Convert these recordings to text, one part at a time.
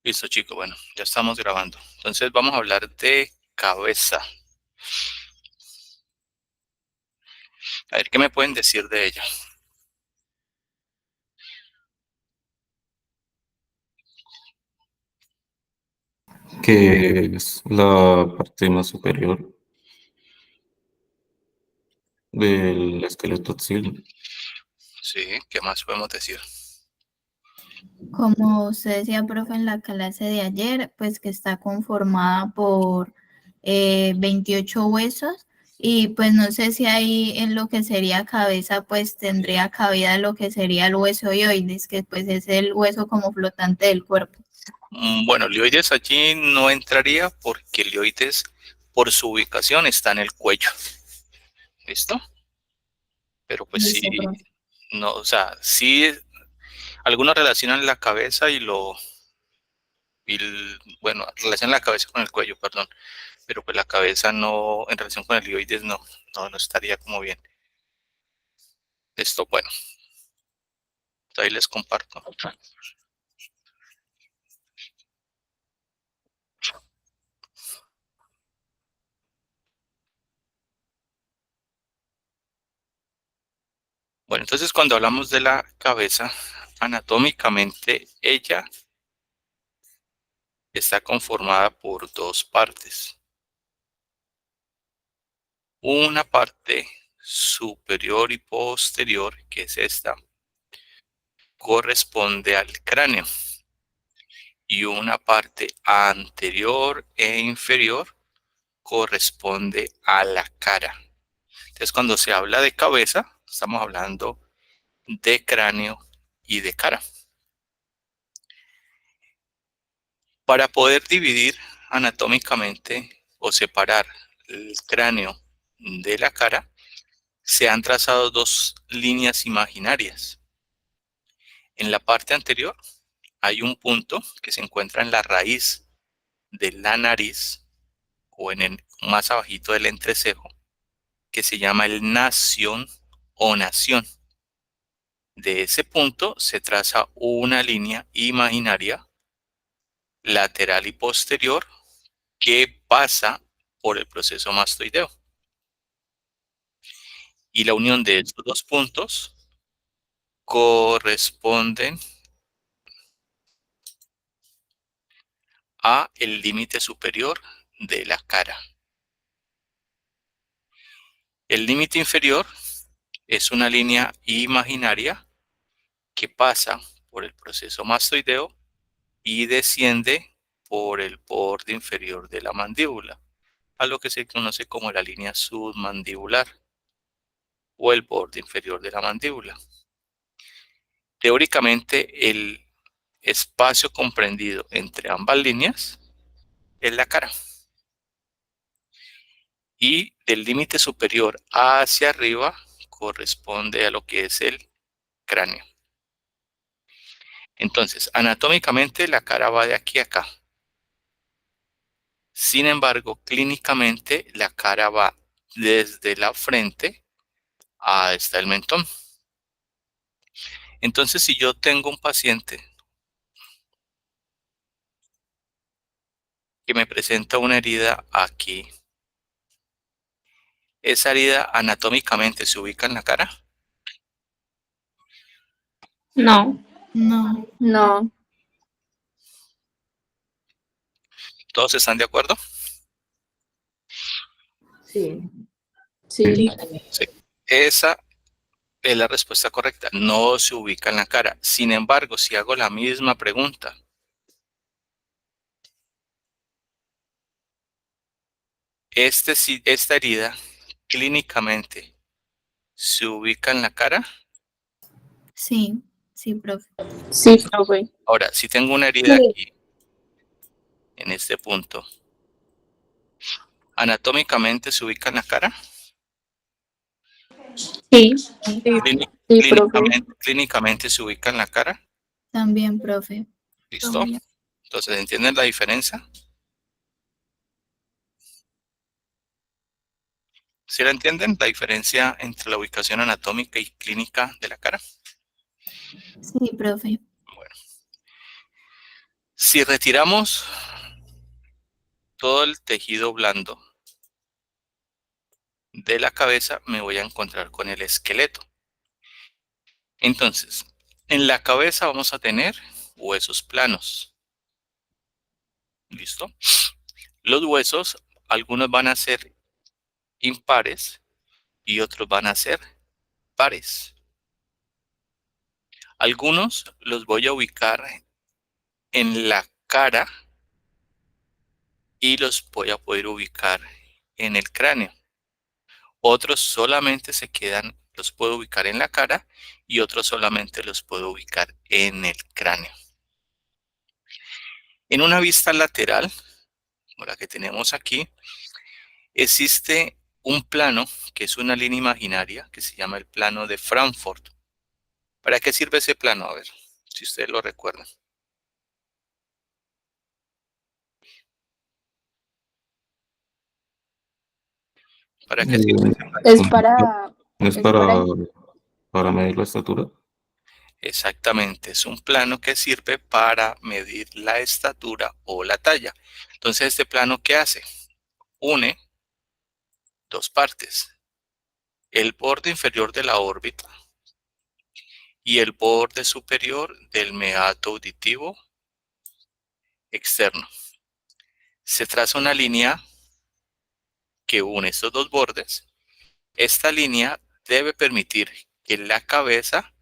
Listo, chicos. Bueno, ya estamos grabando. Entonces vamos a hablar de cabeza. A ver, ¿qué me pueden decir de ella? Que es la parte más superior del esqueleto axil. Sí, ¿qué más podemos decir? Como usted decía, profe, en la clase de ayer, pues que está conformada por 28 huesos y pues no sé si ahí en lo que sería cabeza, pues tendría cabida lo que sería el hueso hioides, que pues es el hueso como flotante del cuerpo. Bueno, el lioides allí no entraría porque el lioides, por su ubicación, está en el cuello. ¿Listo? Pero pues sí, Listo, profe. no, o sea, sí, algunos relacionan la cabeza bueno, relacionan la cabeza con el cuello, perdón. Pero pues la cabeza no, en relación con el lioides no estaría como bien. Esto, bueno, ahí les comparto. Bueno, entonces cuando hablamos de la cabeza, anatómicamente ella está conformada por dos partes. Una parte superior y posterior, que es esta, corresponde al cráneo. Y una parte anterior e inferior corresponde a la cara. Entonces, cuando se habla de cabeza, estamos hablando de cráneo y de cara. Para poder dividir anatómicamente o separar el cráneo de la cara, se han trazado dos líneas imaginarias. En la parte anterior hay un punto que se encuentra en la raíz de la nariz o en el más abajito del entrecejo, que se llama el nación o nación. De ese punto se traza una línea imaginaria lateral y posterior que pasa por el proceso mastoideo. Y la unión de estos dos puntos corresponden a el límite superior de la cara. El límite inferior es una línea imaginaria que pasa por el proceso mastoideo y desciende por el borde inferior de la mandíbula, a lo que se conoce como la línea submandibular o el borde inferior de la mandíbula. Teóricamente, el espacio comprendido entre ambas líneas es la cara. Y del límite superior hacia arriba corresponde a lo que es el cráneo. Entonces, anatómicamente la cara va de aquí a acá. Sin embargo, clínicamente la cara va desde la frente hasta el mentón. Entonces, si yo tengo un paciente que me presenta una herida aquí, ¿esa herida anatómicamente se ubica en la cara? No, No, no, ¿Todos están de acuerdo? sí. Sí. Sí. Sí. Esa es la respuesta correcta. No se ubica en la cara. Sin embargo, si hago la misma pregunta, esta herida clínicamente se ubica en la cara. sí, sí, profe. Sí, profe. Ahora, si tengo una herida Sí. aquí, en este punto, anatómicamente se ubica en la cara. Sí, Sí, sí, sí, profe. Clínicamente se ubica en la cara. también, profe. ¿Listo? Entonces, ¿entienden la diferencia? ¿Sí la entienden? La diferencia entre la ubicación anatómica y clínica de la cara. Sí, profe. Bueno, Si retiramos todo el tejido blando de la cabeza, me voy a encontrar con el esqueleto. Entonces, en la cabeza vamos a tener huesos planos. ¿Listo? Los huesos, algunos van a ser impares y otros van a ser pares. Algunos los voy a ubicar en la cara y los voy a poder ubicar en el cráneo. Otros solamente se quedan, los puedo ubicar en la cara y otros solamente los puedo ubicar en el cráneo. En una vista lateral, como la que tenemos aquí, existe un plano que es una línea imaginaria que se llama el plano de Frankfurt. ¿Para qué sirve ese plano? A ver, si ustedes lo recuerdan. ¿Para qué sirve? Es para... ¿Es es para medir la estatura? Exactamente, es un plano que sirve para medir la estatura o la talla. Entonces, ¿este plano qué hace? Une dos partes, el borde inferior de la órbita y el borde superior del meato auditivo externo. Se traza una línea que une estos dos bordes. Esta línea debe permitir que la cabeza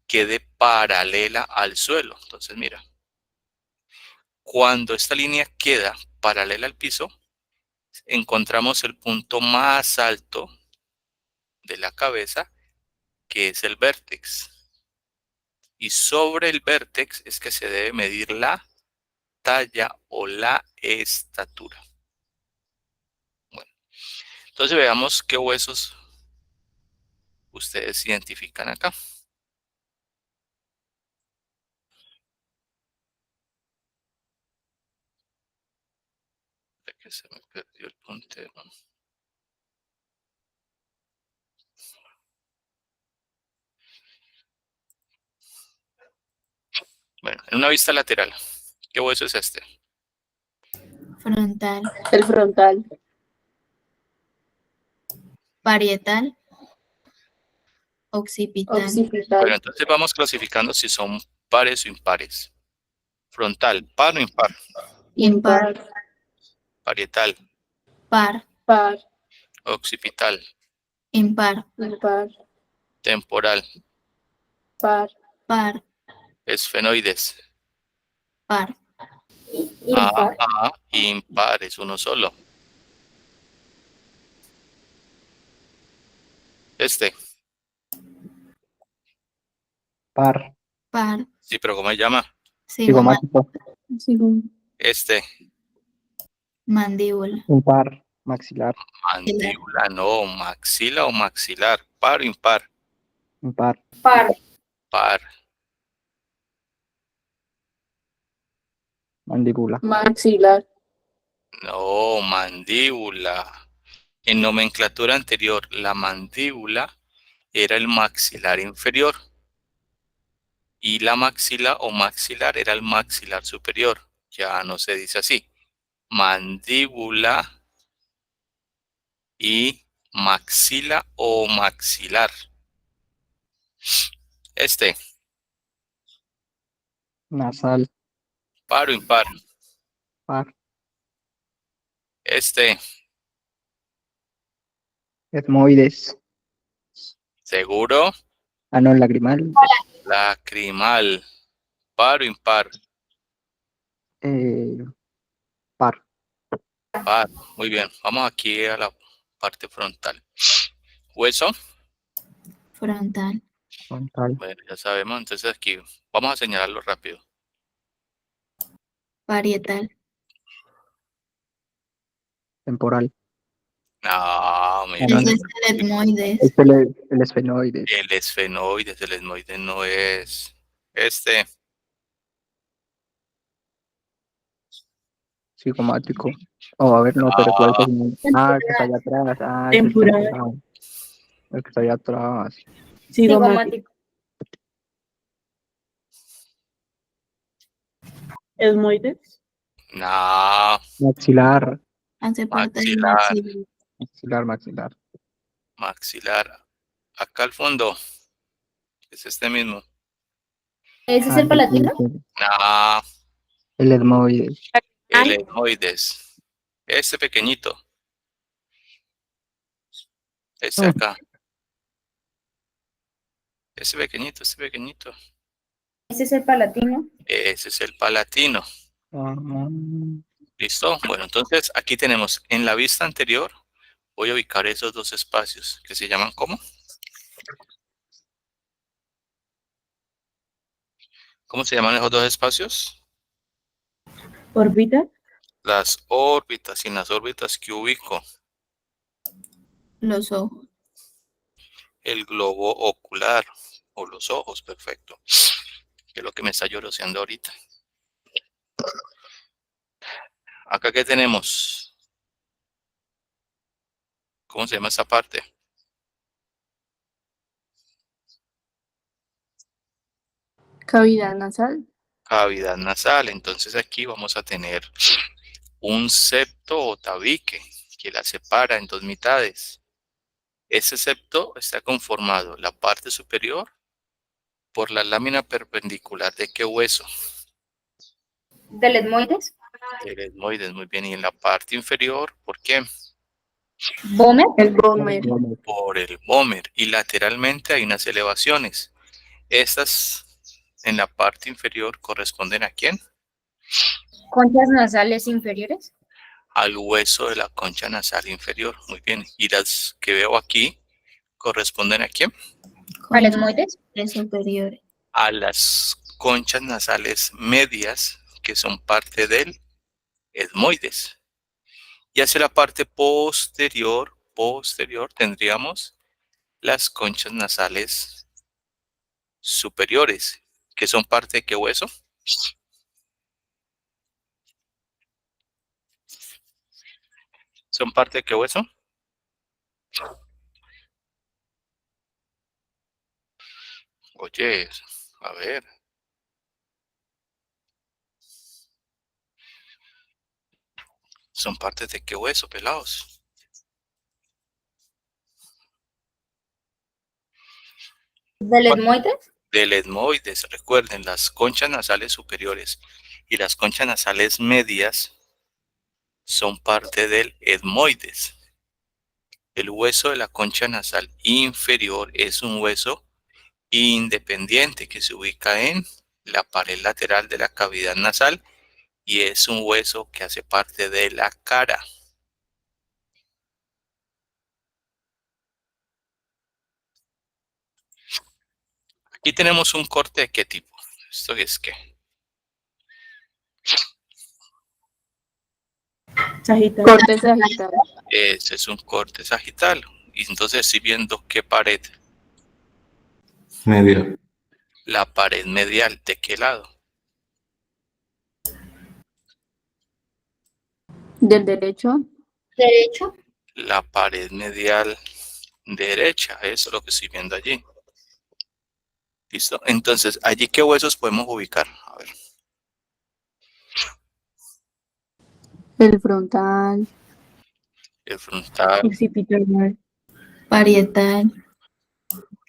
quede paralela al suelo. Entonces, mira, cuando esta línea queda paralela al piso, encontramos el punto más alto de la cabeza, que es el vértex. Y sobre el vértex es que se debe medir la talla o la estatura. Bueno, entonces veamos qué huesos ustedes identifican acá. Que se me perdió el puntero. Bueno, en una vista lateral, ¿qué hueso es este? Frontal, el frontal, parietal, occipital, Bueno, occipital, entonces vamos clasificando si son pares o impares. Frontal, par o impar. impar, Parietal, par, par, occipital, impar, impar, temporal, par, par, esfenoides. par, impar, Impar es uno solo. Este, Par, par, sí, pero ¿cómo se llama? cigomático, cigomático, Este, mandíbula, impar, maxilar, mandíbula, no, maxila o maxilar. Par o impar. impar, par, Par. mandíbula, maxilar, No, mandíbula. En nomenclatura anterior, la mandíbula era el maxilar inferior y la maxila o maxilar era el maxilar superior. Ya no se dice así. Mandíbula y maxila o maxilar. Este, nasal, par o impar. par, Este, etmoides, seguro, ano lagrimal, lacrimal. Par o impar. par, Par. Muy bien, vamos aquí a la parte frontal. Hueso. frontal, frontal, Bueno, ya sabemos, entonces aquí vamos a señalarlo rápido. parietal, temporal, No, mira, Ano- ese es el etmoides, es el esfenoides, el esfenoides, el esmoides no es este. cigomático. Oh, a ver, no, pero ¿cuál es el que está allá atrás? Ah, ese es Temporal. temporal. El que está allá atrás. cigomático, Esmoides. No, Maxilar. Hace parte del maxilar, maxilar. Maxilar, maxilar. maxilar. Acá al fondo, es este mismo. ¿Ese es Ah, el palatino? No, el etmoide. el etmoides. Este pequeñito, este Oh, acá. Este pequeñito, este pequeñito. ¿Ese es el palatino? Ese es el palatino. ah, ¿Listo? Bueno, entonces aquí tenemos en la vista anterior, voy a ubicar esos dos espacios que se llaman ¿cómo? ¿Cómo se llaman esos dos espacios? ¿Órbita? Las órbitas. Y en las órbitas que ubico, Los ojos. el globo ocular o los ojos, perfecto. Que es lo que me está lloroseando ahorita. Acá que tenemos, ¿cómo se llama esta parte? Cavidad nasal. Cavidad nasal. Entonces aquí vamos a tener un septo o tabique que la separa en dos mitades. Ese septo está conformado la parte superior por la lámina perpendicular de qué hueso? ¿Del etmoides? Del etmoides, muy bien. Y en la parte inferior, ¿por qué? ¿Vómer? El vómer. Por el vómer. Y lateralmente hay unas elevaciones. Estas en la parte inferior corresponden ¿a quién? ¿Conchas nasales inferiores? Al hueso de la concha nasal inferior. Muy bien. Y las que veo aquí corresponden ¿a quién? ¿Al etmoides? Superiores. A las conchas nasales medias, que son parte del etmoides. Y hacia la parte posterior tendríamos las conchas nasales superiores, que son parte de qué hueso? ¿Son parte de qué hueso? Oye, a ver. ¿Son parte de qué hueso, pelados? ¿Del etmoides? Del etmoides. Recuerden, las conchas nasales superiores y las conchas nasales medias son parte del etmoides. El hueso de la concha nasal inferior es un hueso independiente que se ubica en la pared lateral de la cavidad nasal y es un hueso que hace parte de la cara. Aquí tenemos un corte de qué tipo. ¿Esto es qué? Sagital. Corte sagital. Ese es un corte sagital. Y entonces estoy viendo qué pared. Media. La pared medial. ¿De qué lado? ¿Del derecho? Derecho. La pared medial derecha. Eso es lo que estoy viendo allí. ¿Listo? Entonces, ¿allí qué huesos podemos ubicar? A ver. El frontal. El frontal, Occipital. Parietal.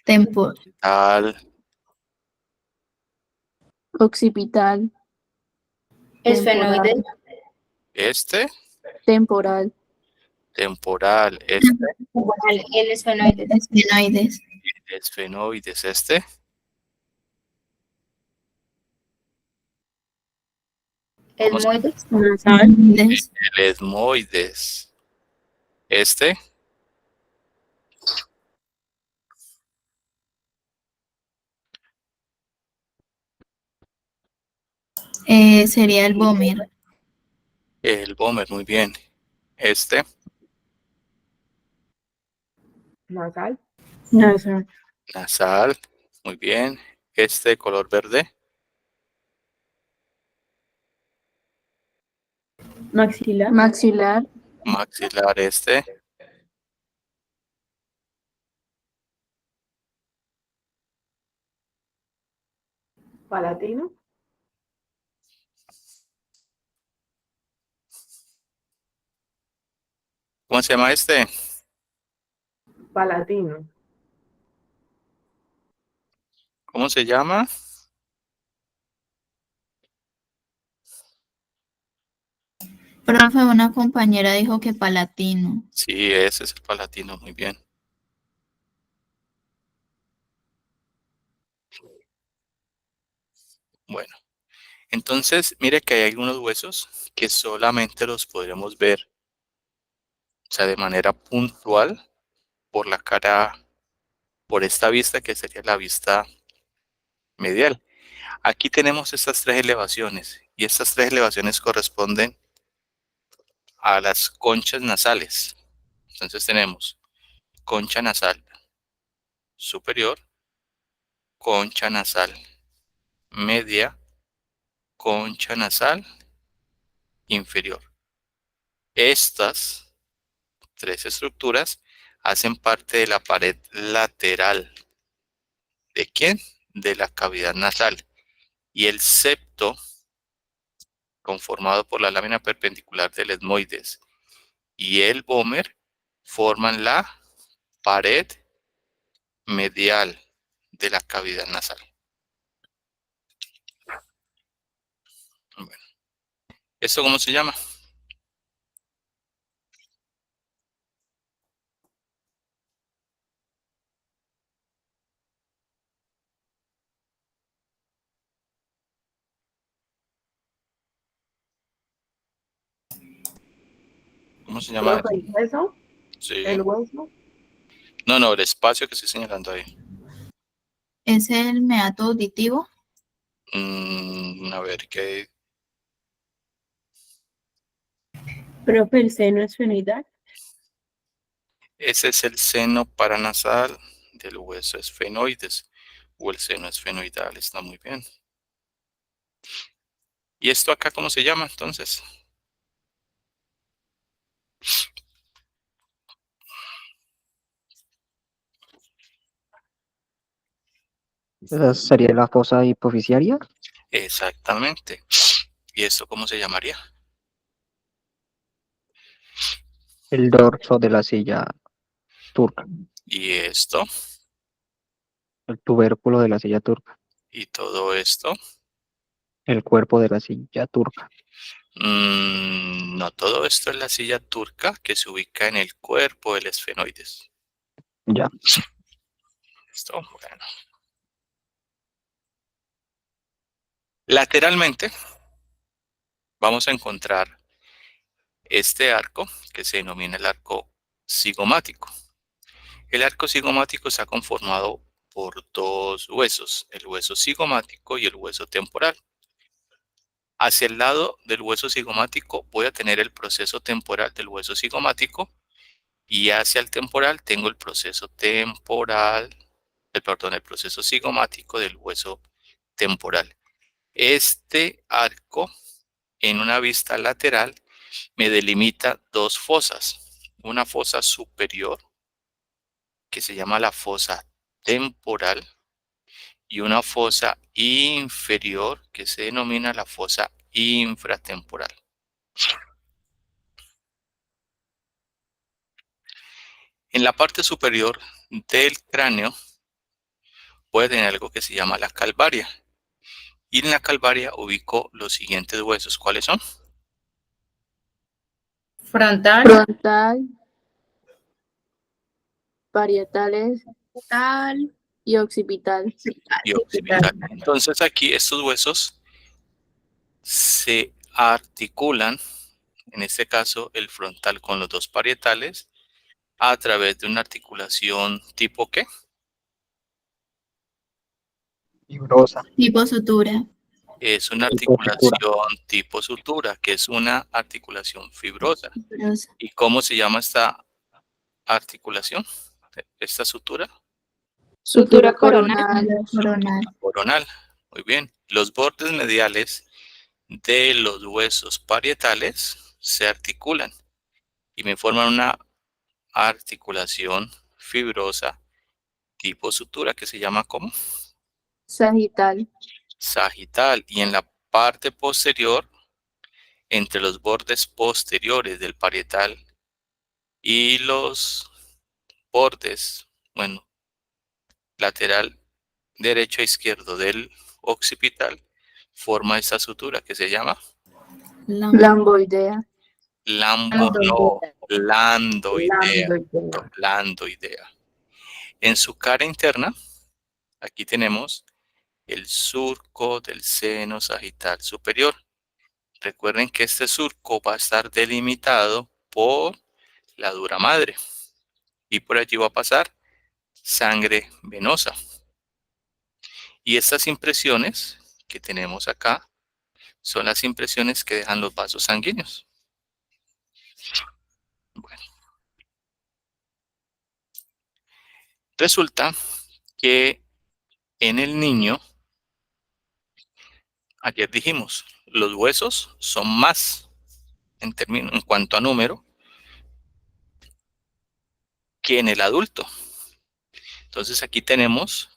Temporal. tal, Occipital. Esfenoide. este, Temporal. temporal, este, El esfenoide. Esfenoides. esfenoides, este, ¿cómo se Etmoides. Esfenoides. El etmoides. Este, Sería el vómer. el vómer, muy bien. Este, Nasal. Nasal. nasal, muy bien. Este, color verde, Maxilar. Maxilar. maxilar, este, Palatino. ¿Cómo se llama este? Palatino. ¿Cómo se llama? Profe, una compañera dijo que palatino. Sí, ese es el palatino, muy bien. Bueno, entonces, mire que hay algunos huesos que solamente los podremos ver, o sea, de manera puntual por la cara, por esta vista que sería la vista medial. Aquí tenemos estas tres elevaciones y estas tres elevaciones corresponden a las conchas nasales. Entonces tenemos concha nasal superior, concha nasal media, concha nasal inferior. Estas tres estructuras hacen parte de la pared lateral. ¿De quién? De la cavidad nasal. Y el septo, conformado por la lámina perpendicular del etmoides y el vómer, forman la pared medial de la cavidad nasal. Bueno, ¿esto cómo se llama? ¿Cómo se llama? ¿El hueso? Sí. ¿El hueso? No, el espacio que estoy señalando ahí. ¿Es el meato auditivo? A ver, ¿qué? Profe, ¿el seno esfenoidal? Ese es el seno paranasal del hueso esfenoides o el seno esfenoidal, está muy bien. ¿Y esto acá cómo se llama entonces? Esa sería la fosa hipofisiaria. Exactamente. ¿Y esto cómo se llamaría? El dorso de la silla turca. ¿Y esto? El tubérculo de la silla turca. ¿Y todo esto? El cuerpo de la silla turca. No, todo esto es la silla turca que se ubica en el cuerpo del esfenoides. Ya. ¿Listo? Bueno. Lateralmente vamos a encontrar este arco que se denomina el arco cigomático. El arco cigomático está conformado por dos huesos, el hueso cigomático y el hueso temporal. Hacia el lado del hueso cigomático voy a tener el proceso temporal del hueso cigomático y hacia el temporal tengo el proceso temporal, el proceso cigomático del hueso temporal. Este arco en una vista lateral me delimita dos fosas, una fosa superior que se llama la fosa temporal y una fosa inferior que se denomina la fosa infratemporal. En la parte superior del cráneo puede tener algo que se llama la calvaria. Y en la calvaria ubico los siguientes huesos. ¿Cuáles son? Frontal, Parietales y occipital. Y occipital. Entonces aquí estos huesos se articulan, en este caso el frontal con los dos parietales, a través de una articulación tipo ¿qué? Fibrosa. Tipo sutura. Es una Tipo sutura. articulación tipo sutura, que es una articulación fibrosa. Fibrosa. ¿Y cómo se llama esta articulación? ¿Esta sutura? Sutura coronal. Coronal. Coronal. Muy bien. Los bordes mediales de los huesos parietales se articulan y me forman una articulación fibrosa tipo sutura que se llama ¿cómo? Sagital. Sagital. Y en la parte posterior, entre los bordes posteriores del parietal Y los bordes, bueno, lateral derecho e izquierdo del occipital forma esta sutura que se llama Lamboidea. landoidea. Landoidea. En su cara interna, aquí tenemos el surco del seno sagital superior. Recuerden que este surco va a estar delimitado por la dura madre y por allí va a pasar sangre venosa. Y estas impresiones que tenemos acá son las impresiones que dejan los vasos sanguíneos. Bueno, resulta que en el niño, ayer dijimos, los huesos son más en cuanto a número que en el adulto. Entonces aquí tenemos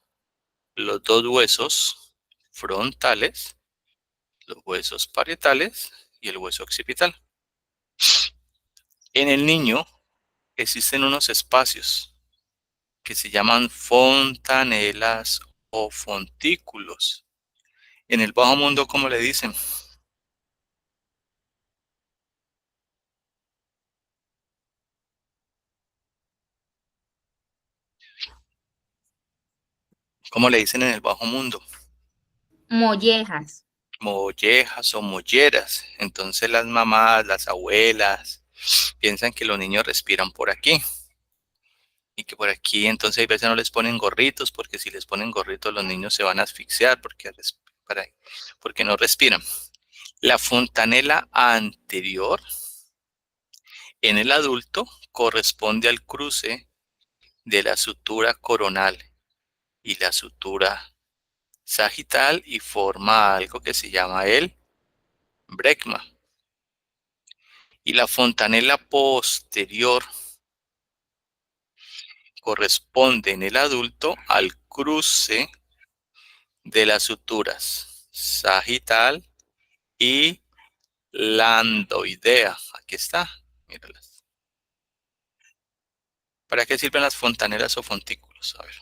los dos huesos frontales, los huesos parietales y el hueso occipital. En el niño existen unos espacios que se llaman fontanelas o fontículos. En el bajo mundo, ¿cómo le dicen? ¿Cómo le dicen en el bajo mundo? Mollejas. Mollejas o molleras. Entonces las mamás, las abuelas, piensan que los niños respiran por aquí. Y que por aquí entonces a veces no les ponen gorritos, porque si les ponen gorritos los niños se van a asfixiar porque no respiran. La fontanela anterior en el adulto corresponde al cruce de la sutura coronal y la sutura sagital y forma algo que se llama el brecma. Y la fontanela posterior corresponde en el adulto al cruce de las suturas sagital y landoidea. Aquí está, míralas. ¿Para qué sirven las fontanelas o fontículos? A ver.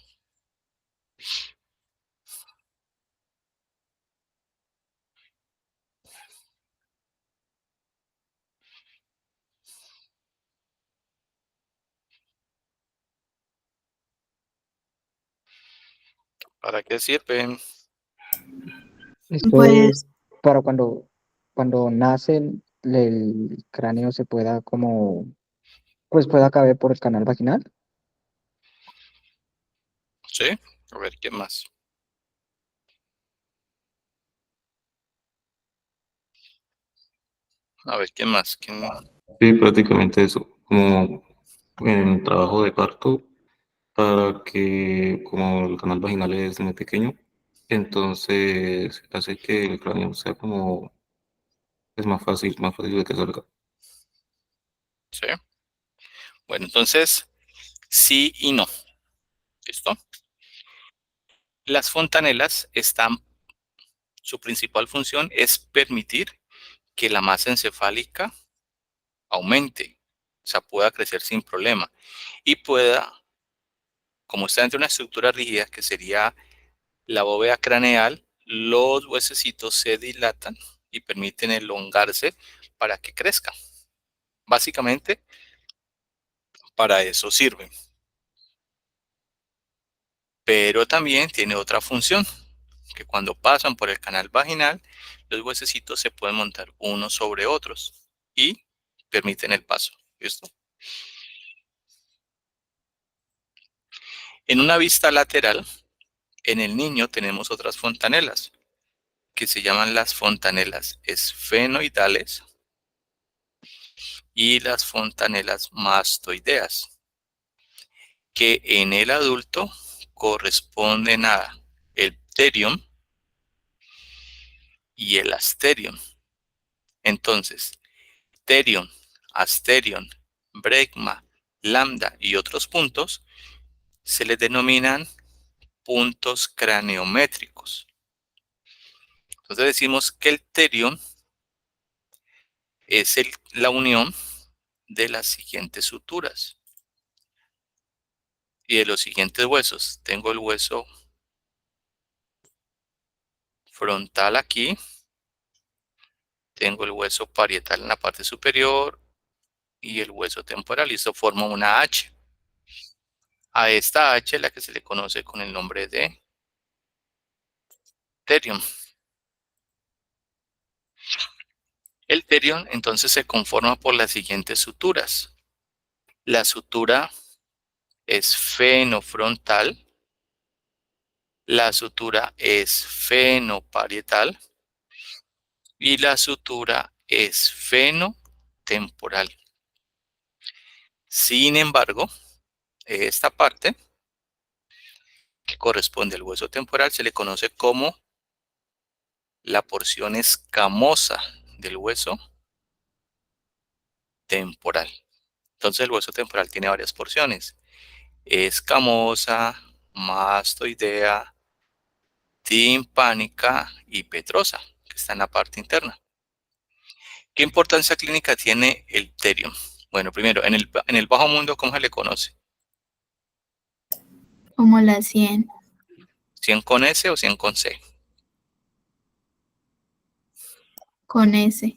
¿Para qué sirven? Esto Pues, es para cuando nace el cráneo se pueda como, pues pueda caber por el canal vaginal. ¿Sí? A ver, ¿qué más? A ver, ¿qué más? Sí, prácticamente eso, como en trabajo de parto, para que como el canal vaginal es muy pequeño, entonces hace que el cráneo sea como, es más fácil de que salga. ¿Sí? Bueno, entonces, sí y no. ¿Listo? Las fontanelas su principal función es permitir que la masa encefálica aumente, o sea, pueda crecer sin problema y pueda, como está dentro de una estructura rígida que sería la bóveda craneal, los huesecitos se dilatan y permiten elongarse para que crezca. Básicamente, para eso sirve. Pero también tiene otra función, que cuando pasan por el canal vaginal, los huesecitos se pueden montar unos sobre otros y permiten el paso. ¿Listo? En una vista lateral, en el niño tenemos otras fontanelas, que se llaman las fontanelas esfenoidales y las fontanelas mastoideas, que en el adulto corresponden a el pterion y el asterion. Entonces, pterion, asterion, brecma, lambda y otros puntos se les denominan puntos craneométricos. Entonces decimos que el pterion es la unión de las siguientes suturas y de los siguientes huesos. Tengo el hueso frontal aquí, tengo el hueso parietal en la parte superior y el hueso temporal, y esto forma una H. A esta H la que se le conoce con el nombre de terion. El terion entonces se conforma por las siguientes suturas. La sutura esfenofrontal, la sutura esfenoparietal y la sutura esfenotemporal. Sin embargo, esta parte que corresponde al hueso temporal se le conoce como la porción escamosa del hueso temporal. Entonces el hueso temporal tiene varias porciones: escamosa, mastoidea, timpánica y petrosa, que está en la parte interna. ¿Qué importancia clínica tiene el terion? Bueno, primero, en el bajo mundo, ¿cómo se le conoce? Como la 100. ¿100 con S o 100 con C? Con S.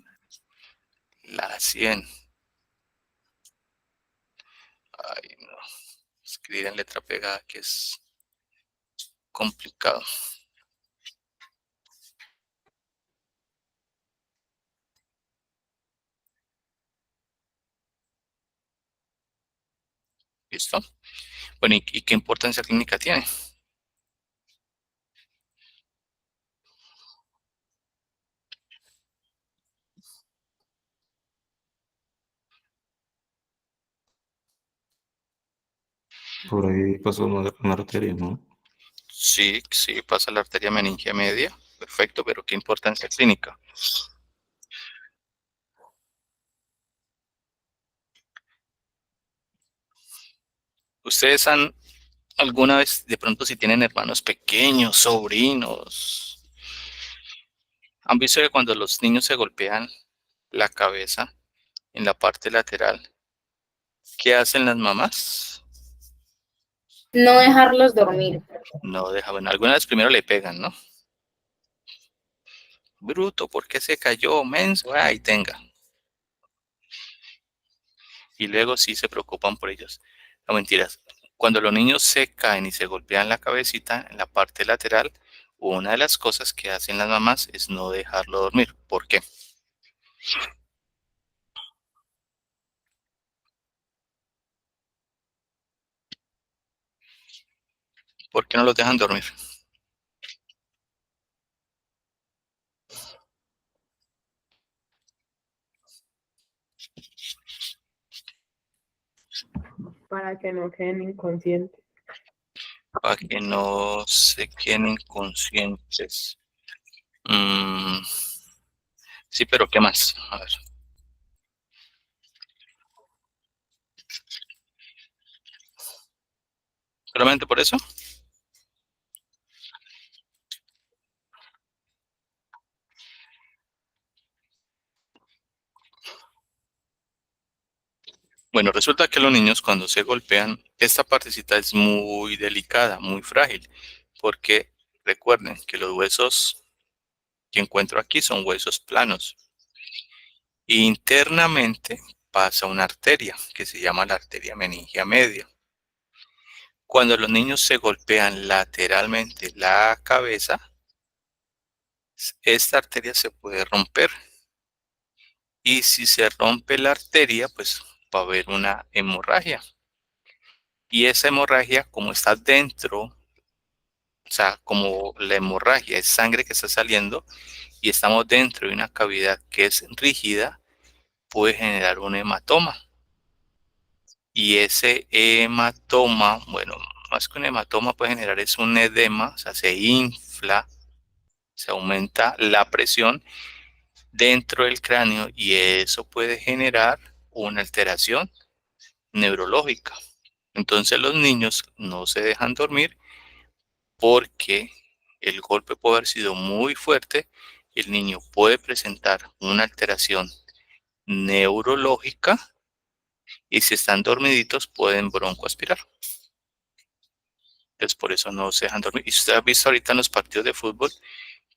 La 100. Ay, no. Escribir en letra pegada que es complicado. ¿Listo? Bueno, ¿y qué importancia clínica tiene? Por ahí pasó una arteria, ¿no? Sí, sí, pasa la arteria meningia media. Perfecto, pero ¿qué importancia clínica? ¿Ustedes han alguna vez, de pronto si tienen hermanos pequeños, sobrinos, han visto que cuando los niños se golpean la cabeza en la parte lateral, qué hacen las mamás? No dejarlos dormir. No dejan, bueno, algunas vez primero le pegan, ¿no? Bruto, ¿por qué se cayó? Menso, ahí tenga. Y luego sí se preocupan por ellos. No, mentiras. Cuando los niños se caen y se golpean la cabecita en la parte lateral, una de las cosas que hacen las mamás es no dejarlo dormir. ¿Por qué? ¿Por qué no los dejan dormir? Para que no queden inconscientes. Para que no se queden inconscientes. Sí, pero ¿qué más? A ver. ¿Solamente por eso? Bueno, resulta que los niños cuando se golpean, esta partecita es muy delicada, muy frágil, porque recuerden que los huesos que encuentro aquí son huesos planos. Internamente pasa una arteria que se llama la arteria meningia media. Cuando los niños se golpean lateralmente la cabeza, esta arteria se puede romper. Y si se rompe la arteria, pues va a haber una hemorragia. Y esa hemorragia, como está dentro, o sea, como la hemorragia es sangre que está saliendo y estamos dentro de una cavidad que es rígida, puede generar un hematoma. Y ese hematoma, bueno, más que un hematoma puede generar es un edema, o sea, se infla, se aumenta la presión dentro del cráneo y eso puede generar una alteración neurológica. Entonces los niños no se dejan dormir porque el golpe puede haber sido muy fuerte. El niño puede presentar una alteración neurológica y si están dormiditos pueden broncoaspirar. Entonces por eso no se dejan dormir. Y usted ha visto ahorita en los partidos de fútbol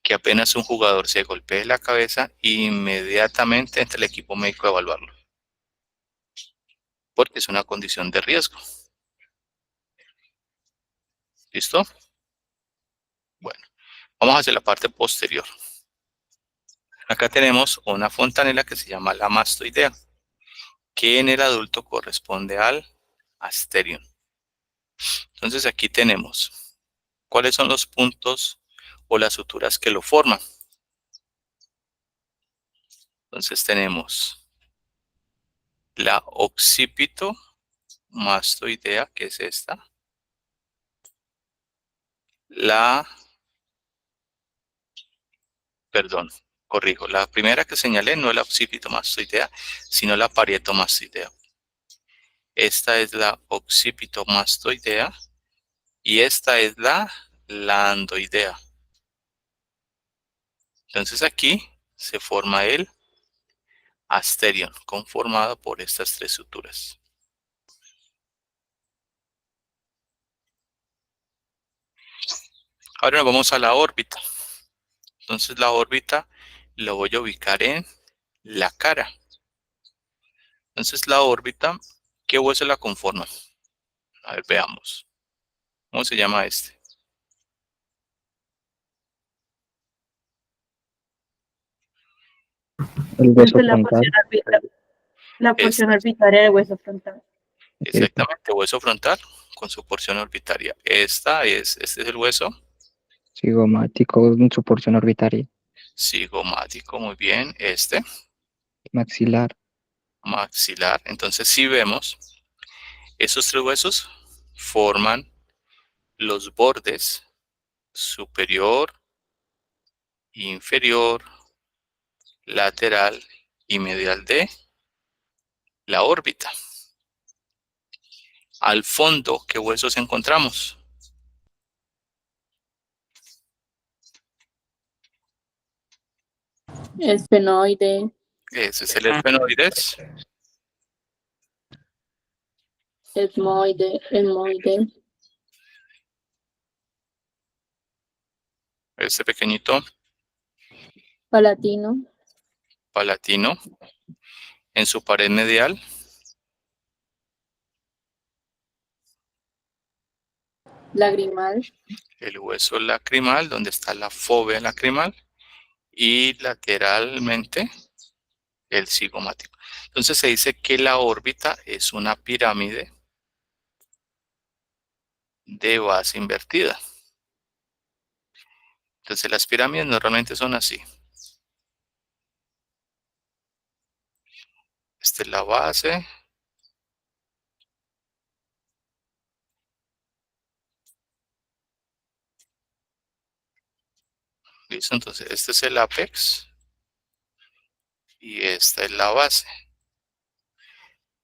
que apenas un jugador se golpee la cabeza, inmediatamente entra el equipo médico a evaluarlo. Porque es una condición de riesgo. ¿Listo? Bueno, vamos a hacer la parte posterior. Acá tenemos una fontanela que se llama la mastoidea, que en el adulto corresponde al asterion. Entonces aquí tenemos cuáles son los puntos o las suturas que lo forman. Entonces tenemos la occipito mastoidea, que es esta. Corrijo, la primera que señalé no es la occipitomastoidea, sino la parietomastoidea. Esta es la occipitomastoidea y esta es la landoidea. Entonces aquí se forma el asterion, conformado por estas tres suturas. Ahora nos vamos a la órbita. Entonces la órbita la voy a ubicar en la cara. Entonces la órbita, ¿qué hueso la conforma? A ver, veamos. ¿Cómo se llama este? El hueso Esta es la frontal. porción la porción orbitaria del hueso frontal. Exactamente, hueso frontal con su porción orbitaria. Este es el hueso Cigomático en su porción orbitaria. cigomático, muy bien. Este, Maxilar. maxilar. Entonces, si vemos, esos tres huesos forman los bordes superior, inferior, lateral y medial de la órbita. Al fondo, ¿qué huesos encontramos? Esfenoide, Ese es el esfenoides. etmoide, Este pequeñito palatino, palatino. En su pared medial, lagrimal, el hueso lacrimal, donde está la fóvea lacrimal, y lateralmente el cigomático. Entonces se dice que la órbita es una pirámide de base invertida. Entonces las pirámides normalmente son así. Esta es la base. ¿Listo? Entonces este es el ápex y esta es la base.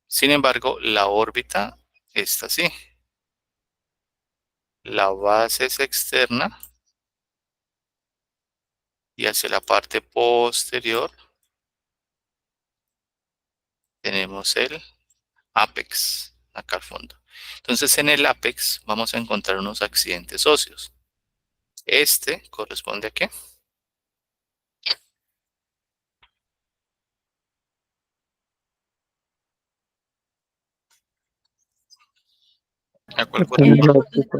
Sin embargo, la órbita está así. La base es externa y hacia la parte posterior tenemos el ápex acá al fondo. Entonces en el ápex vamos a encontrar unos accidentes óseos. Este corresponde a ¿qué? ¿A cuál Canal corresponde? óptico.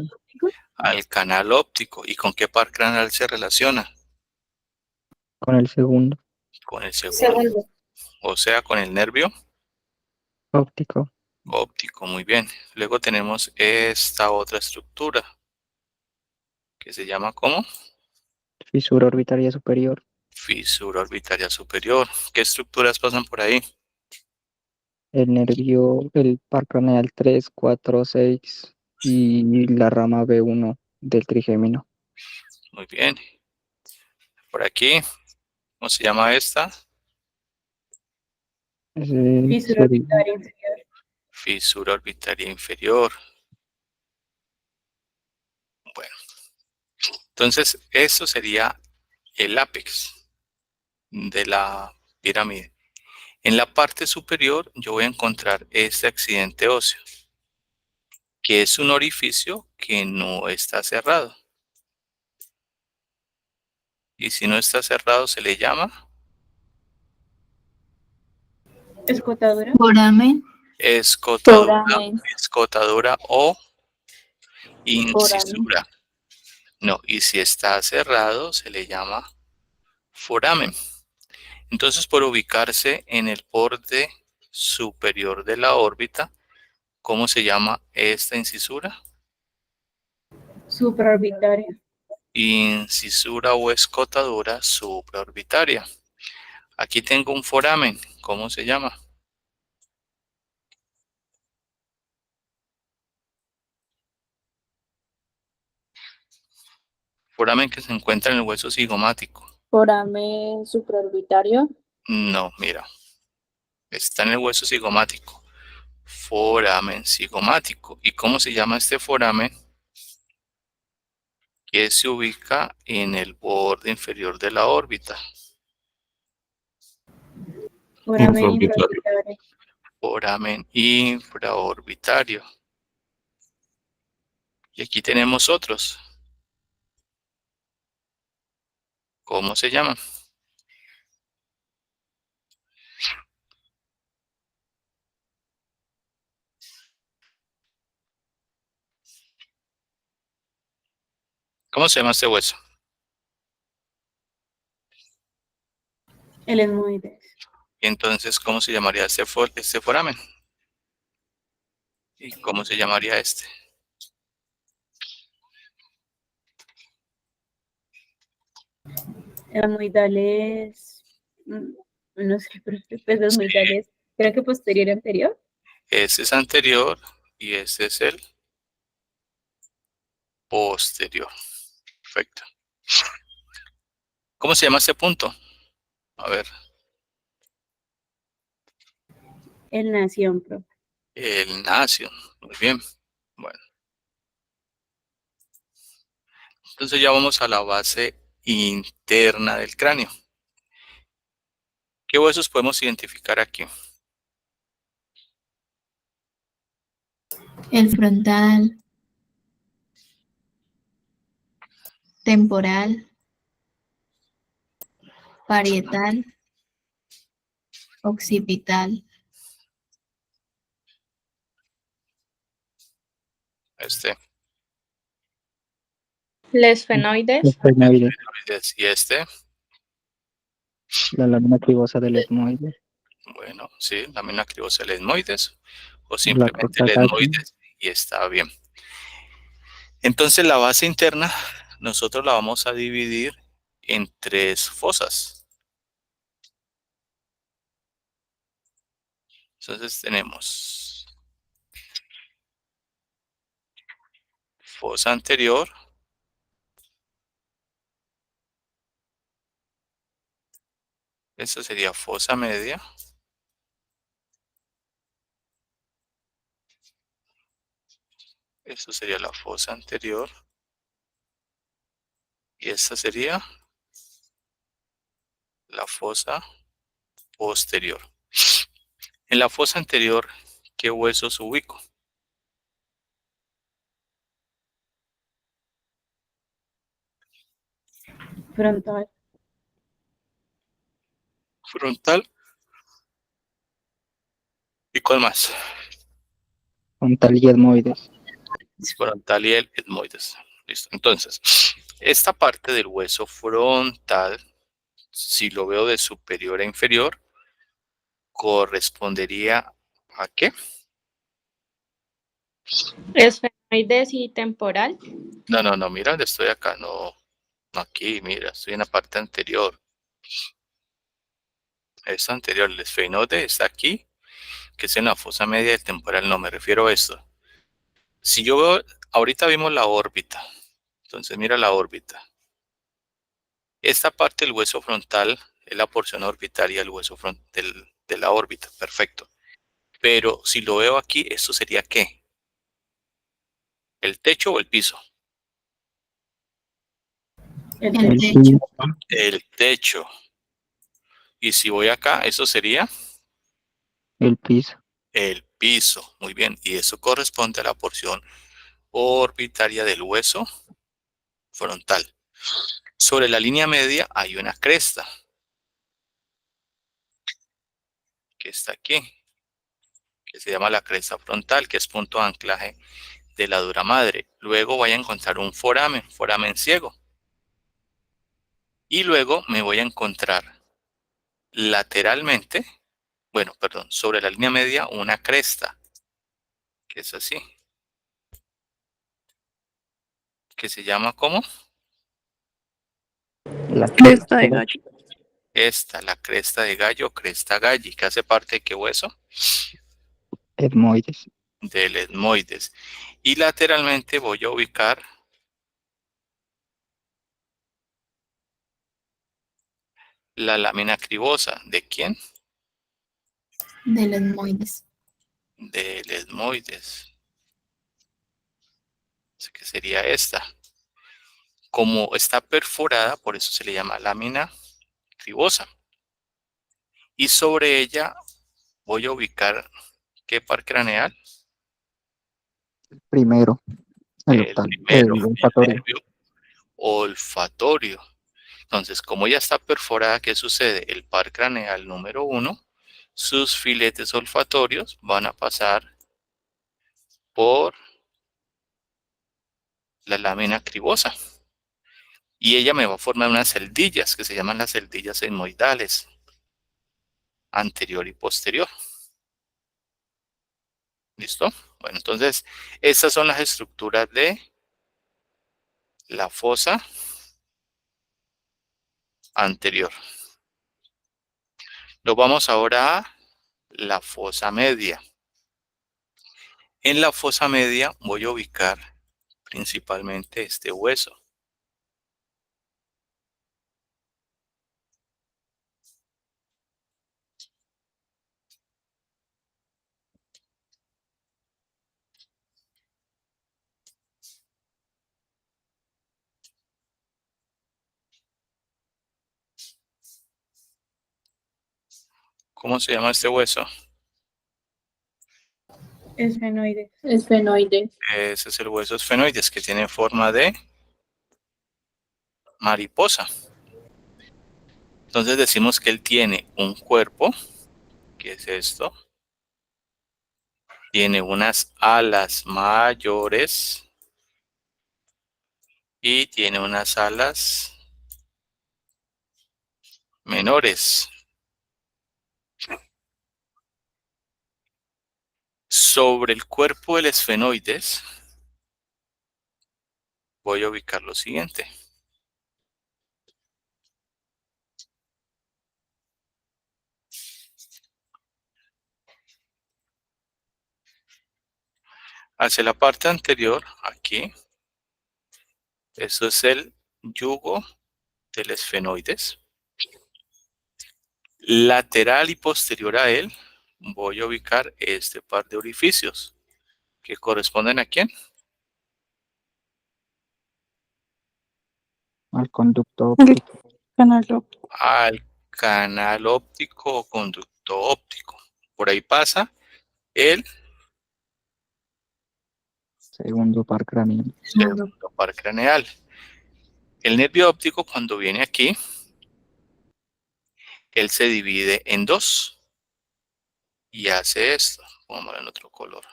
Al canal óptico. ¿Y con qué par craneal se relaciona? Con el segundo. Con el segundo. segundo, O sea, con el nervio Óptico. óptico. Muy bien. Luego tenemos esta otra estructura que se llama ¿cómo? Fisura orbitaria superior. Fisura orbitaria superior. ¿Qué estructuras pasan por ahí? El nervio, el par craneal 3, 4, 6 y la rama B1 del trigémino. Muy bien. Por aquí, ¿cómo se llama esta? Fisura orbitaria inferior. Fisura orbitaria inferior. Bueno, entonces eso sería el ápex de la pirámide. En la parte superior yo voy a encontrar este accidente óseo, que es un orificio que no está cerrado. Y si no está cerrado se le llama Escotadura. Foramen. escotadura o Foramen. incisura. No, y si está cerrado se le llama foramen. Entonces, por ubicarse en el borde superior de la órbita, ¿cómo se llama esta incisura? Supraorbitaria. Incisura o escotadura supraorbitaria. Aquí tengo un foramen. ¿Cómo se llama? Foramen que se encuentra en el hueso cigomático. Foramen supraorbitario. No, mira. Está en el hueso cigomático. Foramen cigomático. ¿Y cómo se llama este foramen? Que se ubica en el borde inferior de la órbita. Foramen Infraorbitario. infraorbitario. Foramen infraorbitario. Y aquí tenemos otros. ¿Cómo se llaman? ¿Cómo se llama este hueso? El etmoides. Y entonces, ¿cómo se llamaría este foramen? ¿Y cómo se llamaría este? El etmoidales. No sé, pero pues etmoidales. Creo que posterior y anterior. Este es anterior y este es el posterior. Perfecto. ¿Cómo se llama este punto? A ver, El nación, profe. el nacio. Muy bien. Bueno, entonces ya vamos a la base interna del cráneo. ¿Qué huesos podemos identificar aquí? El frontal. Temporal. Parietal. Occipital. Este. Lesfenoides. Esfenoide, Y este. la lámina cribosa del etmoide, Bueno, sí, lámina cribosa del etmoides. O la simplemente corta el casi, etmoides. Y está bien. Entonces la base interna nosotros la vamos a dividir en 3 fosas. Entonces tenemos fosa anterior, esta sería fosa media, esto sería la fosa anterior y esta sería la fosa posterior. En la fosa anterior, ¿qué huesos ubico? Frontal. Frontal. ¿Y cuál más? frontal y etmoides. Frontal y el etmoides. Listo. Entonces, esta parte del hueso frontal, si lo veo de superior a inferior, correspondería ¿a qué? Esfenoides y temporal. No, mira dónde estoy acá, no aquí, mira, estoy en la parte anterior. Esta anterior, el esfenoide está aquí, que es en la fosa media del temporal, no me refiero a esto. Si yo veo, ahorita vimos la órbita, entonces mira la órbita. Esta parte del hueso frontal es la porción orbitaria del hueso frontal de la órbita, perfecto. Pero si lo veo aquí, ¿esto sería qué? ¿El techo o el piso? El El techo. techo. El techo. Y si voy acá, ¿eso sería? El piso. El piso, muy bien. Y eso corresponde a la porción orbitaria del hueso frontal. Sobre la línea media hay una cresta que está aquí, que se llama la cresta frontal, que es punto de anclaje de la dura madre. Luego voy a encontrar un foramen ciego. Y luego me voy a encontrar lateralmente, bueno, perdón, sobre la línea media una cresta, que es así, que se llama ¿cómo? La Cresta de gallo. Esta, la cresta de gallo, cresta galli, que hace parte de qué hueso? etmoides. Del etmoides. Y lateralmente voy a ubicar la lámina cribosa. ¿De quién? Del etmoides. Del etmoides. Así que sería esta. Como está perforada, por eso se le llama lámina cribosa. Y sobre ella voy a ubicar ¿qué par craneal? Primero. El octal. El El olfatorio. nervio olfatorio. Entonces, como ya está perforada, ¿qué sucede? El par craneal número 1, sus filetes olfatorios van a pasar por la lámina cribosa. Y ella me va a formar unas celdillas que se llaman las celdillas etmoidales, anterior y posterior. ¿Listo? Bueno, entonces, estas son las estructuras de la fosa anterior. Nos vamos ahora a la fosa media. En la fosa media voy a ubicar principalmente este hueso. ¿Cómo se llama este hueso? Esfenoides. Esfenoides. Ese es el hueso esfenoides, que tiene forma de mariposa. Entonces decimos que él tiene un cuerpo, que es esto. Tiene unas alas mayores y tiene unas alas menores. Sobre el cuerpo del esfenoides voy a ubicar lo siguiente. Hacia la parte anterior, aquí, eso es el yugo del esfenoides. Lateral y posterior a él voy a ubicar este par de orificios, que corresponden ¿a quién? Al conducto óptico. Canal óptico. Al canal óptico o conducto óptico. Por ahí pasa el Segundo par craneal. segundo par craneal. El nervio óptico, cuando viene aquí, él se divide en dos y hace esto. Pongámoslo en otro color.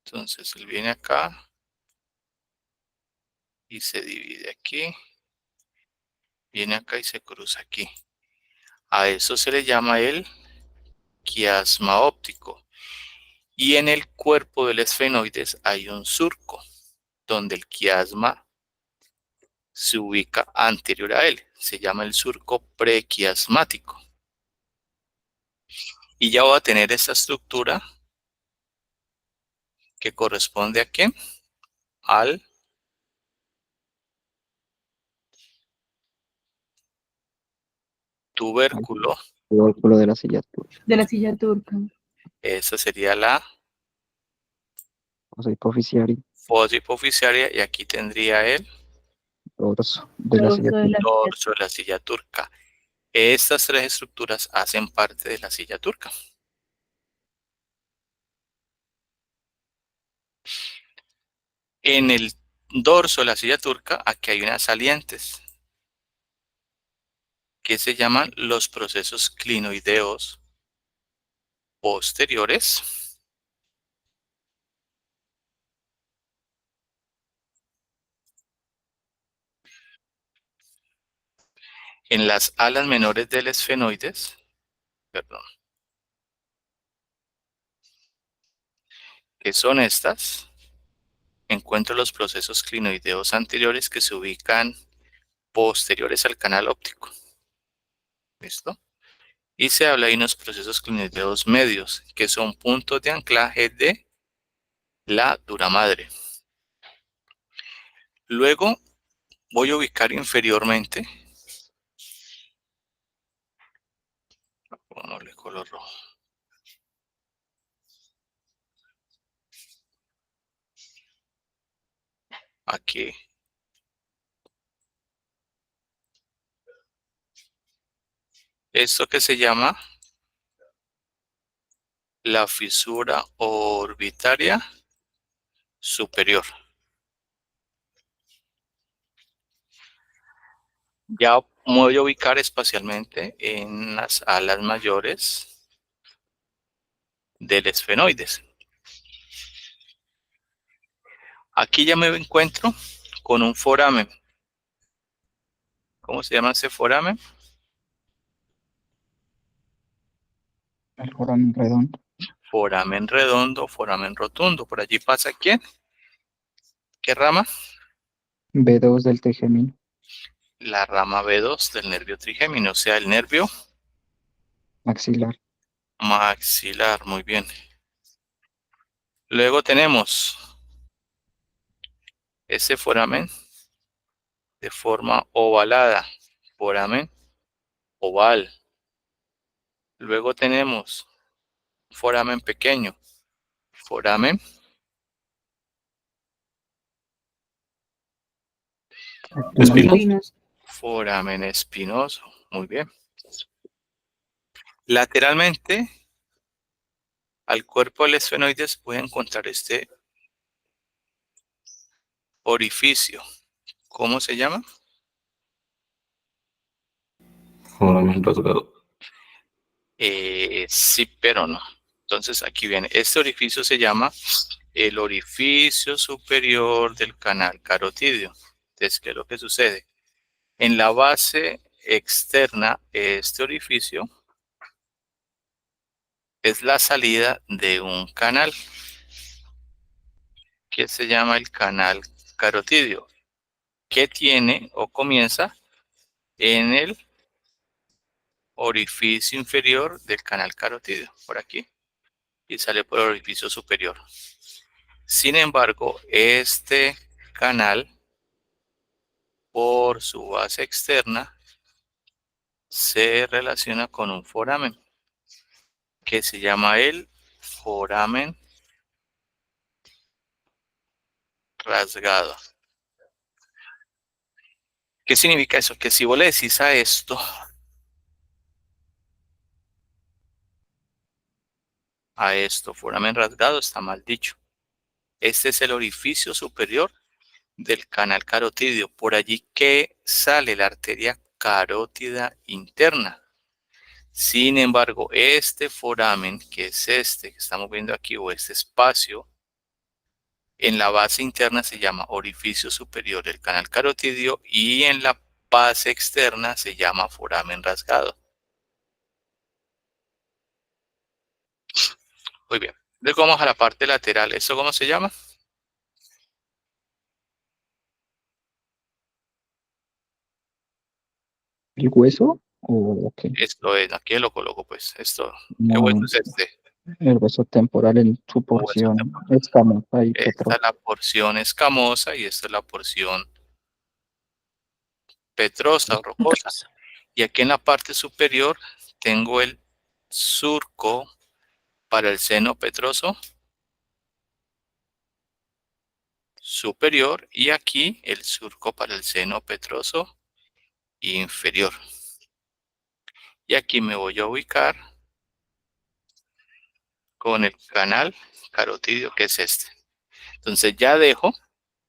Entonces él viene acá y se divide aquí. Viene acá y se cruza aquí. A eso se le llama el quiasma óptico. Y en el cuerpo del esfenoides hay un surco, donde el quiasma se ubica anterior a él. Se llama el surco prequiasmático. Y ya voy a tener esta estructura que corresponde ¿a qué? Al tubérculo. Tubérculo de la silla turca. De la silla turca. Esa sería la Fosa hipoficiaria. fosa hipoficiaria y aquí tendría el Dorso de la silla Dorso de turca. la silla dorso de la silla turca. Estas tres estructuras hacen parte de la silla turca. En el dorso de la silla turca, aquí hay unas salientes que se llaman los procesos clinoideos posteriores. En las alas menores del esfenoides, perdón, que son estas, encuentro los procesos clinoideos anteriores que se ubican posteriores al canal óptico. ¿Listo? Y se habla de unos procesos clinoideos medios, que son puntos de anclaje de la dura madre. Luego voy a ubicar inferiormente, pongámosle color rojo, aquí, esto que se llama la fisura orbitaria superior. Ya me voy a ubicar espacialmente en las alas mayores del esfenoides. Aquí ya me encuentro con un foramen. ¿Cómo se llama ese foramen? El foramen redondo. Foramen redondo, foramen rotundo. ¿Por allí pasa quién? ¿Qué rama? B2 del trigemino. La rama B2 del nervio trigémino, o sea, el nervio Maxilar. maxilar. Muy bien. Luego tenemos ese foramen de forma ovalada, foramen oval. Luego tenemos foramen pequeño, foramen Espinoso. foramen espinoso. Muy bien. Lateralmente al cuerpo del esfenoides voy a encontrar este orificio. ¿Cómo se llama? Foramen rasgado. Sí, pero no. Entonces aquí viene. Este orificio se llama el orificio superior del canal carotídeo. Entonces, ¿qué es lo que sucede? En la base externa, este orificio es la salida de un canal que se llama el canal carotídeo, que tiene o comienza en el orificio inferior del canal carotídeo, por aquí, y sale por el orificio superior. Sin embargo, este canal, por su base externa, se relaciona con un foramen que se llama el foramen rasgado. ¿Qué significa eso? Que si vos le decís a esto, foramen rasgado, está mal dicho. Este es el orificio superior del canal carotídeo, por allí que sale la arteria carótida interna. Sin embargo, este foramen, que es este que estamos viendo aquí, o este espacio, en la base interna se llama orificio superior del canal carotídeo y en la base externa se llama foramen rasgado. Muy bien. Luego vamos a la parte lateral. ¿Esto cómo se llama? ¿El hueso? ¿O qué? Esto es, aquí lo coloco pues. Esto, ¿qué hueso No, es este? el hueso temporal en su Un hueso porción temporal. escamosa y Esta es petrosa. la porción escamosa y esta es la porción petrosa o rocosa. Y aquí en la parte superior tengo el surco para el seno petroso superior y aquí el surco para el seno petroso inferior. Y aquí me voy a ubicar con el canal carotidio, que es este. Entonces ya dejo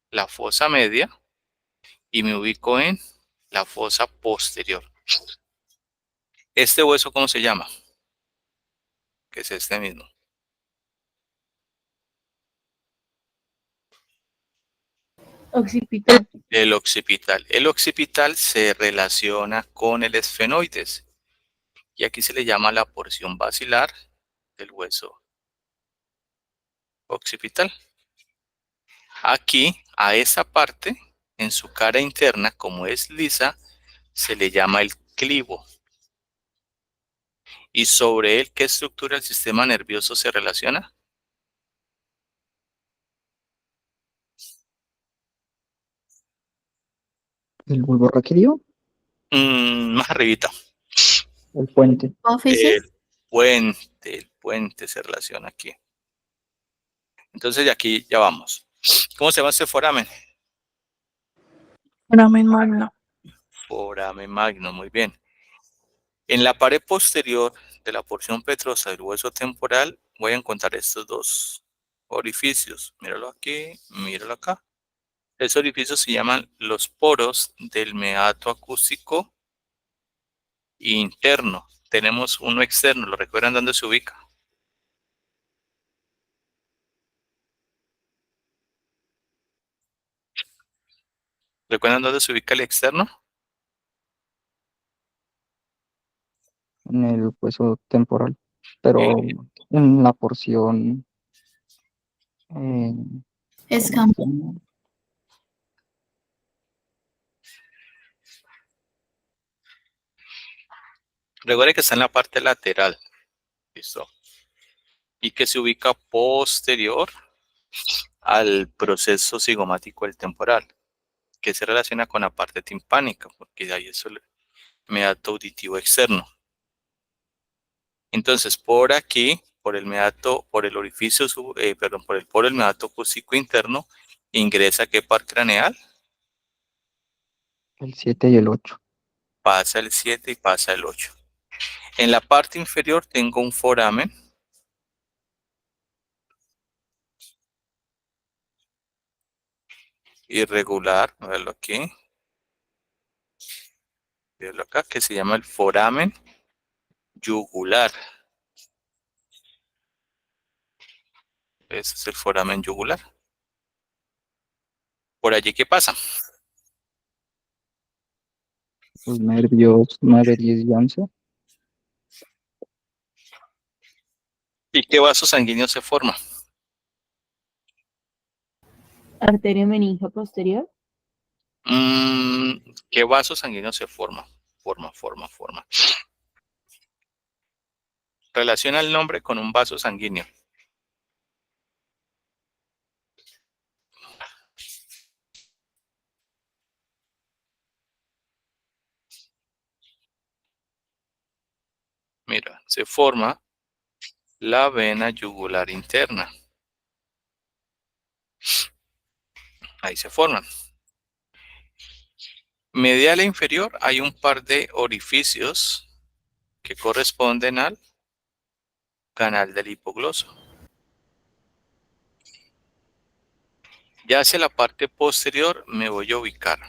la fosa media y me ubico en la fosa posterior. ¿Este hueso cómo se llama? Que es este mismo. Occipital. El occipital. El occipital se relaciona con el esfenoides. Y aquí se le llama la porción basilar del hueso occipital. Aquí, a esa parte, en su cara interna, como es lisa, se le llama el clivo. ¿Y sobre él qué estructura del sistema nervioso se relaciona? El bulbo raquídeo, Más arribita. el puente. Hipófisis. El puente se relaciona aquí. Entonces de aquí ya vamos. ¿Cómo se llama este foramen? Foramen magno. Foramen magno, muy bien. En la pared posterior de la porción petrosa del hueso temporal voy a encontrar estos dos orificios. Míralo aquí, míralo acá. Esos orificios se llaman los poros del meato acústico interno. Tenemos uno externo, ¿lo recuerdan dónde se ubica? ¿Recuerdan dónde se ubica el externo? En el hueso temporal, pero en la porción ¿cómo se Escamo. llama? Recuerden que está en la parte lateral. Listo. Y que se ubica posterior al proceso cigomático del temporal, que se relaciona con la parte timpánica, porque de ahí es el meato auditivo externo. Entonces, por aquí, por el meato, por el orificio, por el poro del meato acústico interno, ingresa ¿qué par craneal? El 7 y el 8. Pasa el 7 y pasa el 8. En la parte inferior tengo un foramen irregular, verlo aquí, verlo acá, que se llama el foramen yugular. Ese es el foramen yugular. Por allí, ¿qué pasa? Los nervios 9, 10 y 11. ¿Y qué vaso sanguíneo se forma? Arteria meningia posterior. ¿Qué vaso sanguíneo se forma? Forma. Relaciona el nombre con un vaso sanguíneo. Mira, se forma la vena yugular interna. Ahí se forman. Medial e inferior hay un par de orificios que corresponden al canal del hipogloso. Ya hacia la parte posterior me voy a ubicar.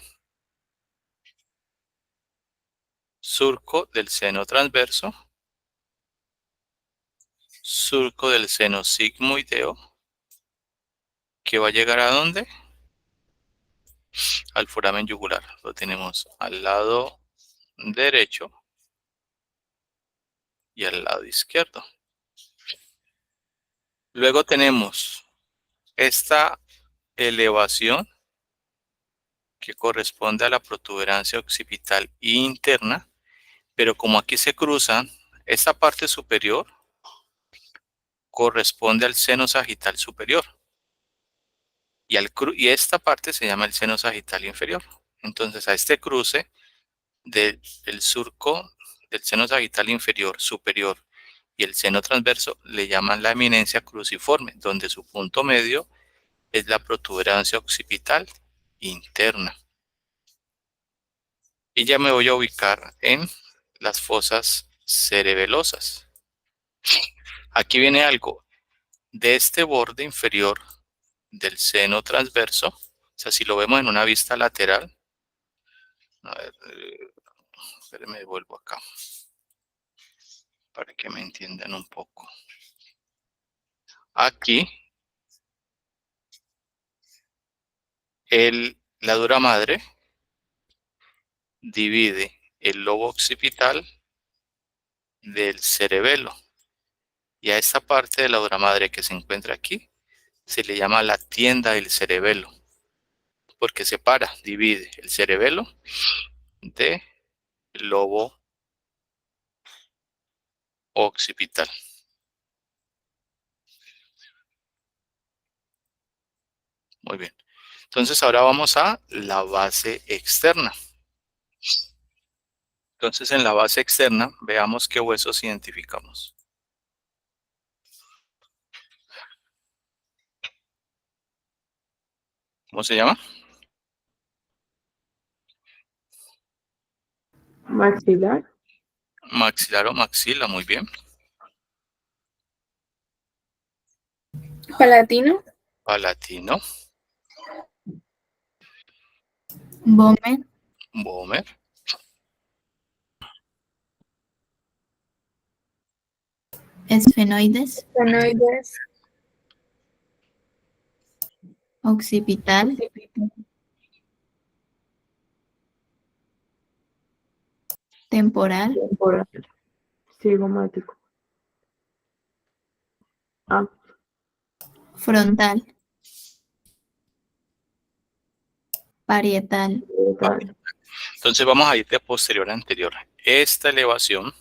Surco del seno transverso. Surco del seno sigmoideo. ¿Que va a llegar a dónde? Al foramen yugular. Lo tenemos al lado derecho y al lado izquierdo. Luego tenemos esta elevación que corresponde a la protuberancia occipital interna, pero como aquí se cruzan, esta parte superior corresponde al seno sagital superior y esta parte se llama el seno sagital inferior. Entonces a este cruce del surco del seno sagital inferior superior y el seno transverso le llaman la eminencia cruciforme, donde su punto medio es la protuberancia occipital interna. Y ya me voy a ubicar en las fosas cerebelosas. Aquí viene algo. De este borde inferior del seno transverso, o sea, si lo vemos en una vista lateral, a ver, espérenme, vuelvo acá, para que me entiendan un poco. Aquí, la dura madre divide el lobo occipital del cerebelo. Y a esta parte de la dura madre que se encuentra aquí, se le llama la tienda del cerebelo, porque separa, divide el cerebelo del lobo occipital. Muy bien. Entonces ahora vamos a la base externa. Entonces en la base externa veamos qué huesos identificamos. ¿Cómo se llama? Maxilar. Maxilar o maxila, muy bien. Palatino. Palatino, Vomer, vomer, esfenoides, Senoides. occipital, temporal, Temporal. Cigomático. Ah, frontal, parietal, tal. Entonces vamos a ir de posterior a anterior. Esta elevación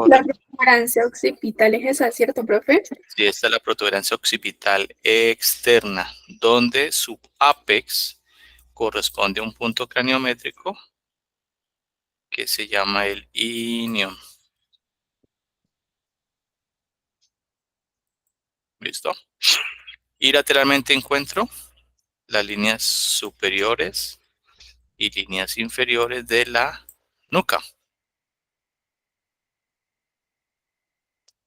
La protuberancia occipital es esa, ¿cierto, profe? sí, esta es la protuberancia occipital externa, donde su apex corresponde a un punto craniométrico que se llama el inion. ¿Listo? Y lateralmente encuentro las líneas superiores y líneas inferiores de la nuca.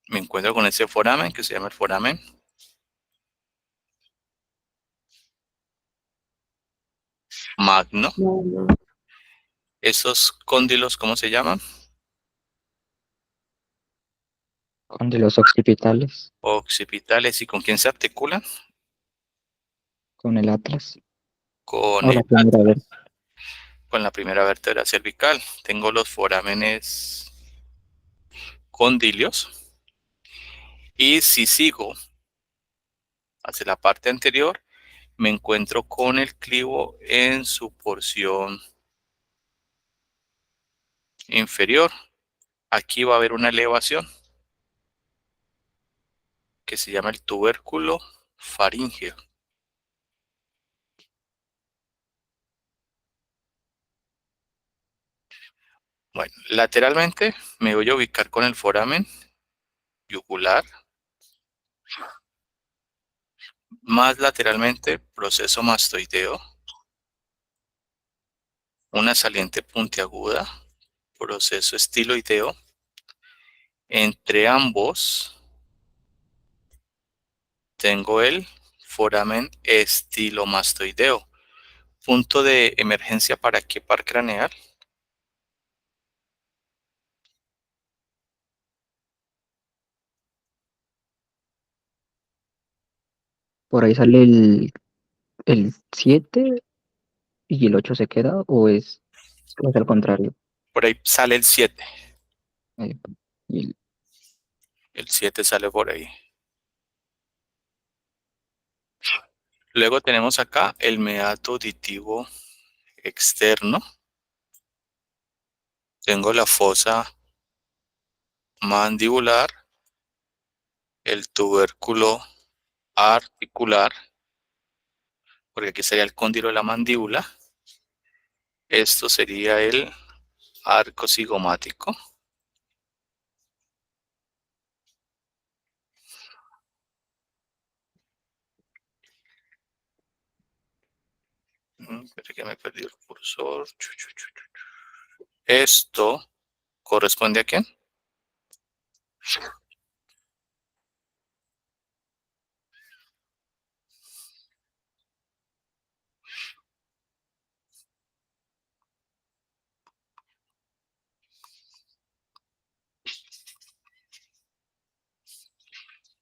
Me encuentro con ese foramen que se llama el foramen magno. No, no. Esos cóndilos, ¿cómo se llaman? Cóndilos occipitales Occipitales. ¿Y con quién se articulan? con el atlas. Con O la primera vez. con la primera vértebra cervical. Tengo los forámenes condilios. Y si sigo hacia la parte anterior, me encuentro con el clivo en su porción inferior. Aquí va a haber una elevación que se llama el tubérculo faríngeo. Bueno, lateralmente me voy a ubicar con el foramen yugular. Más lateralmente, proceso mastoideo. Una saliente puntiaguda, proceso estiloideo. Entre ambos tengo el foramen estilomastoideo. Punto de emergencia para qué par craneal. Por ahí sale el 7 y el 8 se queda, o es al contrario. Por ahí sale el 7. Eh, y El 7 sale por ahí. Luego tenemos acá el meato auditivo externo. Tengo la fosa mandibular, el tubérculo articular, porque aquí sería el cóndilo de la mandíbula. Esto sería el arco cigomático. Espera que me perdí el cursor. Esto corresponde a quién?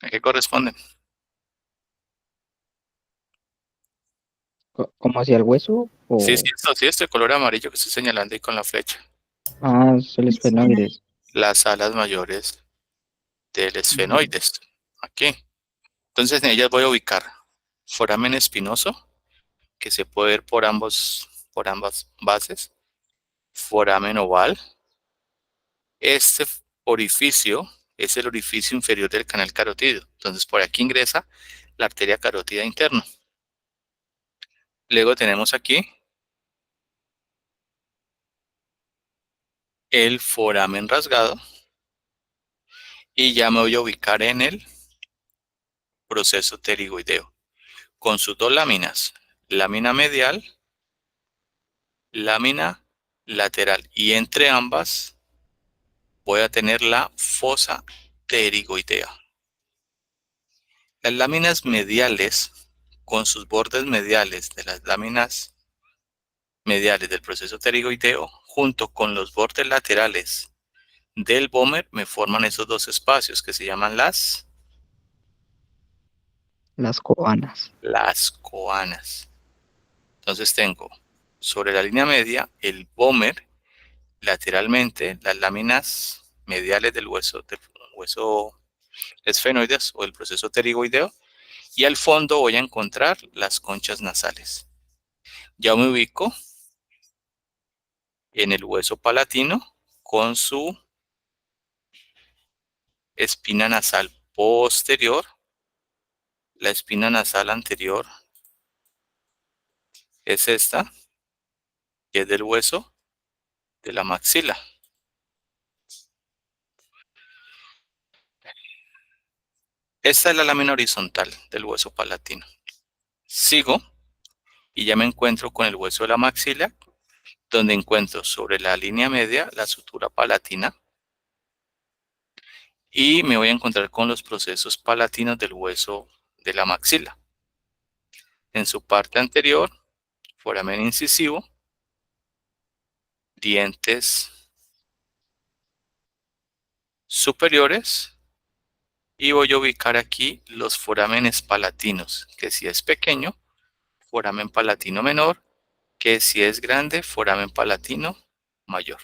¿A qué corresponde? ¿Cómo hacia el hueso? Sí, O... sí, este color amarillo que estoy señalando ahí con la flecha. Ah, es el esfenoides. Las alas mayores del esfenoides. Aquí. Entonces en ellas voy a ubicar foramen espinoso, que se puede ver por ambas bases. Foramen oval. Este orificio es el orificio inferior del canal carotídeo. Entonces por aquí ingresa la arteria carótida interna. Luego tenemos aquí el foramen rasgado. Y ya me voy a ubicar en el proceso pterigoideo, con sus dos láminas, lámina medial, lámina lateral. Y entre ambas voy a tener la fosa pterigoidea. Las láminas mediales, con sus bordes mediales de las láminas mediales del proceso pterigoideo, junto con los bordes laterales del vómer, me forman esos dos espacios que se llaman las Coanas. coanas. Entonces tengo sobre la línea media el vómer, lateralmente las láminas mediales del hueso esfenoides o el proceso pterigoideo, y al fondo voy a encontrar las conchas nasales. Ya me ubico en el hueso palatino con su espina nasal posterior. La espina nasal anterior es esta, que es del hueso de la maxila. Esta es la lámina horizontal del hueso palatino. Sigo y ya me encuentro con el hueso de la maxila, donde encuentro sobre la línea media la sutura palatina, y me voy a encontrar con los procesos palatinos del hueso de la maxila. En su parte anterior, foramen incisivo, dientes superiores, y voy a ubicar aquí los forámenes palatinos, que si es pequeño, foramen palatino menor, que si es grande, foramen palatino mayor.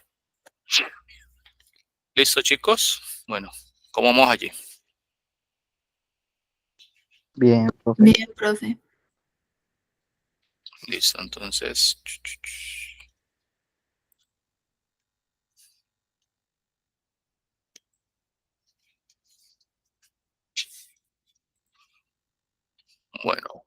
¿Listo, chicos? Bueno, ¿cómo vamos allí? Bien, profe. Bien, profe. Listo, entonces. Bueno,